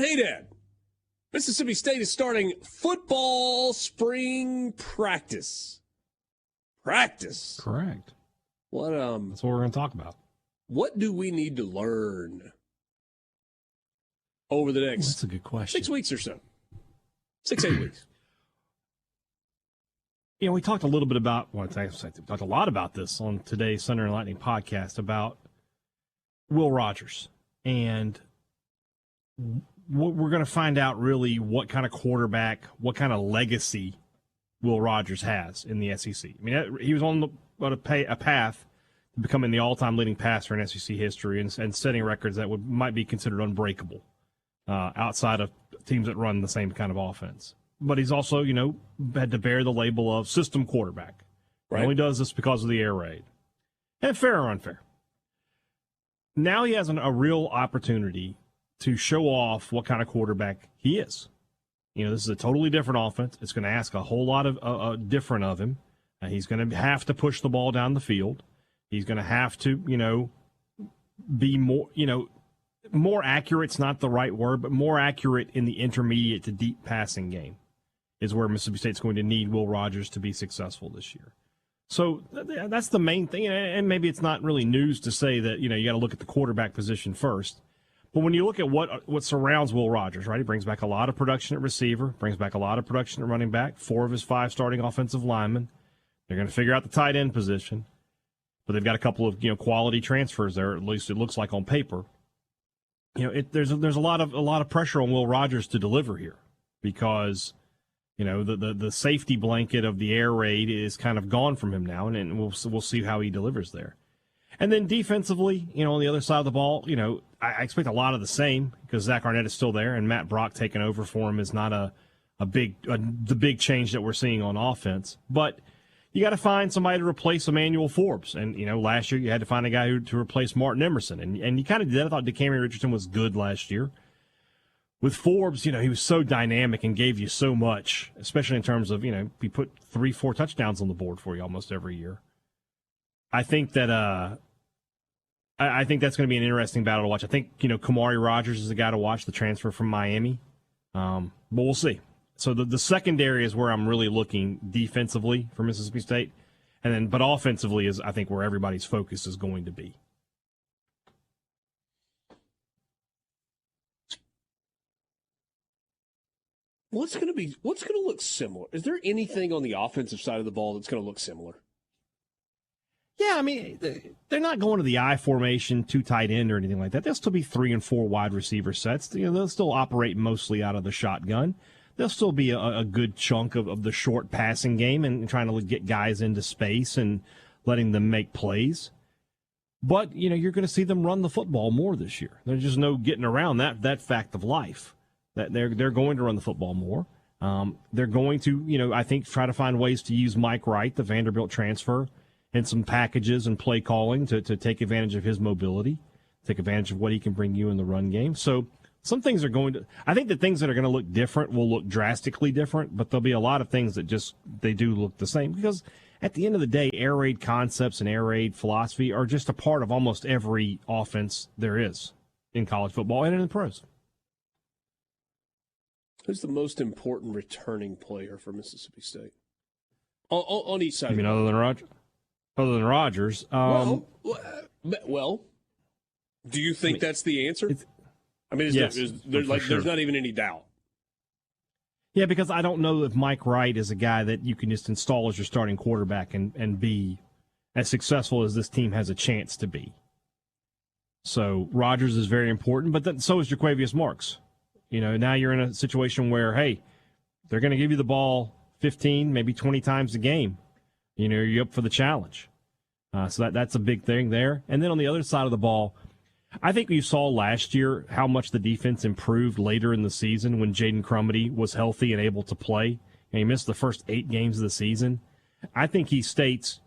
Hey, Dad. Mississippi State is starting football spring practice. Practice. Correct. What That's what we're going to talk about. What do we need to learn over the next That's a good question. 6 weeks or so? 6-8 weeks. You know, we talked a little bit about, we talked a lot about this on today's Thunder and Lightning podcast about Will Rogers. And we're going to find out really what kind of quarterback, what kind of legacy Will Rogers has in the SEC. I mean, he was on a path to becoming the all-time leading passer in SEC history and setting records that might be considered unbreakable outside of teams that run the same kind of offense. But he's also, had to bear the label of system quarterback. Right. He only does this because of the air raid. And fair or unfair. Now he has a real opportunity to show off what kind of quarterback he is. This is a totally different offense. It's going to ask a whole lot of different of him. He's going to have to push the ball down the field. He's going to have to, be more accurate's not the right word, but more accurate in the intermediate to deep passing game is where Mississippi State's going to need Will Rogers to be successful this year. So that's the main thing, and maybe it's not really news to say that, you got to look at the quarterback position first. But when you look at what surrounds Will Rogers, right, he brings back a lot of production at receiver, brings back a lot of production at running back, 4 of his 5 starting offensive linemen. They're going to figure out the tight end position, but they've got a couple of quality transfers there. At least it looks like on paper. There's a lot of pressure on Will Rogers to deliver here because the safety blanket of the air raid is kind of gone from him now, and we'll see how he delivers there. And then defensively, on the other side of the ball, I expect a lot of the same because Zach Arnett is still there, and Matt Brock taking over for him is not the big change that we're seeing on offense. But you got to find somebody to replace Emmanuel Forbes. And, last year you had to find a guy to replace Martin Emerson. And you kind of did that. I thought DeCamry Richardson was good last year. With Forbes, he was so dynamic and gave you so much, especially in terms of, he put 3-4 touchdowns on the board for you almost every year. I think that I think that's going to be an interesting battle to watch. I think, Kamari Rogers is the guy to watch, the transfer from Miami. But we'll see. So the secondary is where I'm really looking defensively for Mississippi State. But offensively is, I think, where everybody's focus is going to be. What's going to look similar? Is there anything on the offensive side of the ball that's going to look similar? Yeah, I mean, they're not going to the I formation, 2 tight end or anything like that. They'll still be 3 and 4 wide receiver sets. They'll still operate mostly out of the shotgun. There'll still be a good chunk of the short passing game and trying to get guys into space and letting them make plays. But, you're going to see them run the football more this year. There's just no getting around that fact of life. That they're going to run the football more. They're going to, I think, try to find ways to use Mike Wright, the Vanderbilt transfer, in some packages and play calling to take advantage of his mobility, take advantage of what he can bring you in the run game. So some things are going to – I think the things that are going to look different will look drastically different, but there'll be a lot of things that just they do look the same because at the end of the day, air raid concepts and air raid philosophy are just a part of almost every offense there is in college football and in the pros. Who's the most important returning player for Mississippi State? On each side. You mean other than Rogers? Other than Rogers. Well, do you think that's the answer? Yes, there's not even any doubt. Yeah, because I don't know if Mike Wright is a guy that you can just install as your starting quarterback and be as successful as this team has a chance to be. So Rogers is very important, but so is Jaquavius Marks. Now you're in a situation where, hey, they're going to give you the ball 15, maybe 20 times a game. You're up for the challenge. So that's a big thing there. And then on the other side of the ball, I think you saw last year how much the defense improved later in the season when Jaden Crumedy was healthy and able to play. And he missed the first 8 games of the season. I think he State's,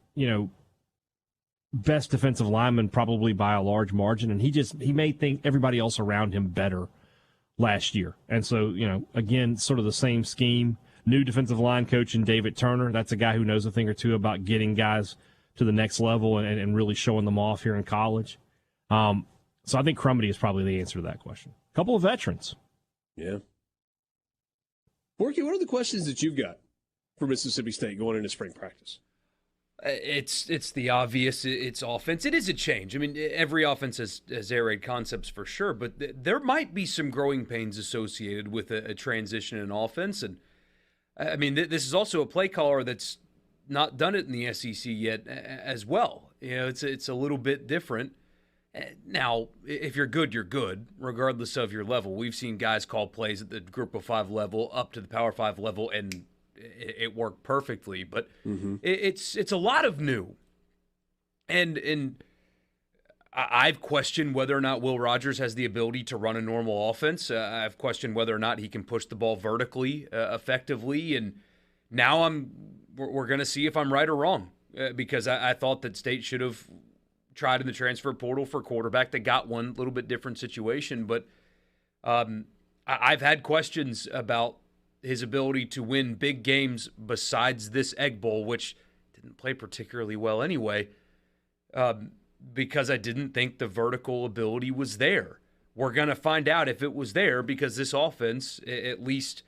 best defensive lineman probably by a large margin. And he made everybody else around him better last year. And so, again, sort of the same scheme. New defensive line coach in David Turner. That's a guy who knows a thing or two about getting guys to the next level and really showing them off here in college. So I think Crumedy is probably the answer to that question. A couple of veterans. Yeah. Borky, what are the questions that you've got for Mississippi State going into spring practice? It's the obvious. It's offense. It is a change. I mean, every offense has air raid concepts for sure, but there might be some growing pains associated with a transition in offense. And I mean, this is also a play caller that's not done it in the SEC yet as well. You know, it's a little bit different. Now, if you're good, you're good, regardless of your level. We've seen guys call plays at the Group of 5 level up to the Power 5 level, and it worked perfectly. But it's a lot of new. And I've questioned whether or not Will Rogers has the ability to run a normal offense. I've questioned whether or not he can push the ball vertically effectively. And now we're going to see if I'm right or wrong, because I thought that State should have tried in the transfer portal for quarterback. They got one, a little bit different situation. But I've had questions about his ability to win big games besides this Egg Bowl, which didn't play particularly well anyway, because I didn't think the vertical ability was there. We're going to find out if it was there, because this offense, at least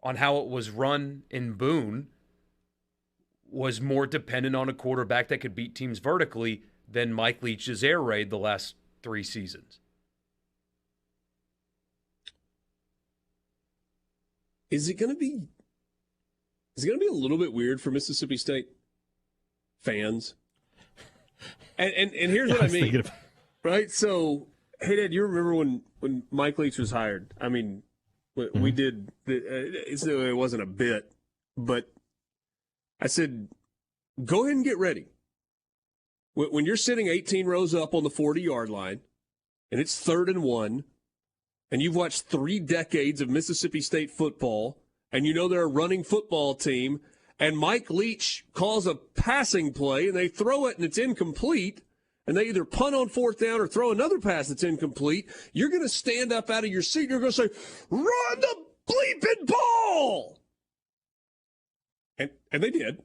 on how it was run in Boone, was more dependent on a quarterback that could beat teams vertically than Mike Leach's air raid the last 3 seasons. Is it going to be a little bit weird for Mississippi State fans? And here's what I mean, right? So, hey, Dad, you remember when Mike Leach was hired? I mean, we did it wasn't a bit, but I said, go ahead and get ready. When you're sitting 18 rows up on the 40-yard line, and it's 3rd and 1, and you've watched 3 decades of Mississippi State football, and you know they're a running football team, and Mike Leach calls a passing play, and they throw it, and it's incomplete, and they either punt on 4th down or throw another pass that's incomplete, you're going to stand up out of your seat, and you're going to say, run the bleeping ball! And they did.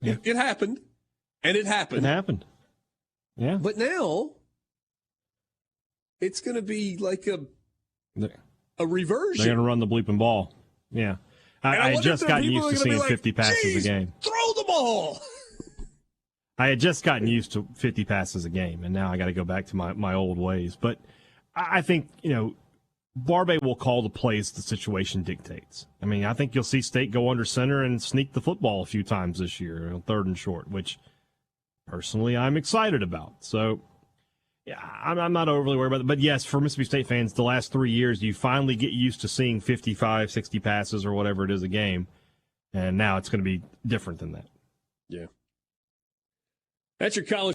Yeah. It happened. And it happened. It happened. Yeah. But now it's going to be like a reversion. They're going to run the bleeping ball. Yeah. I had just gotten used to seeing 50 passes a game. Throw the ball. I had just gotten used to 50 passes a game, and now I got to go back to my old ways. But I think, Barbay will call the plays the situation dictates. I mean, I think you'll see State go under center and sneak the football a few times this year, 3rd and short, which personally I'm excited about. So, yeah, I'm not overly worried about it. But, yes, for Mississippi State fans, the last 3 years, you finally get used to seeing 55, 60 passes or whatever it is a game, and now it's going to be different than that. Yeah. That's your college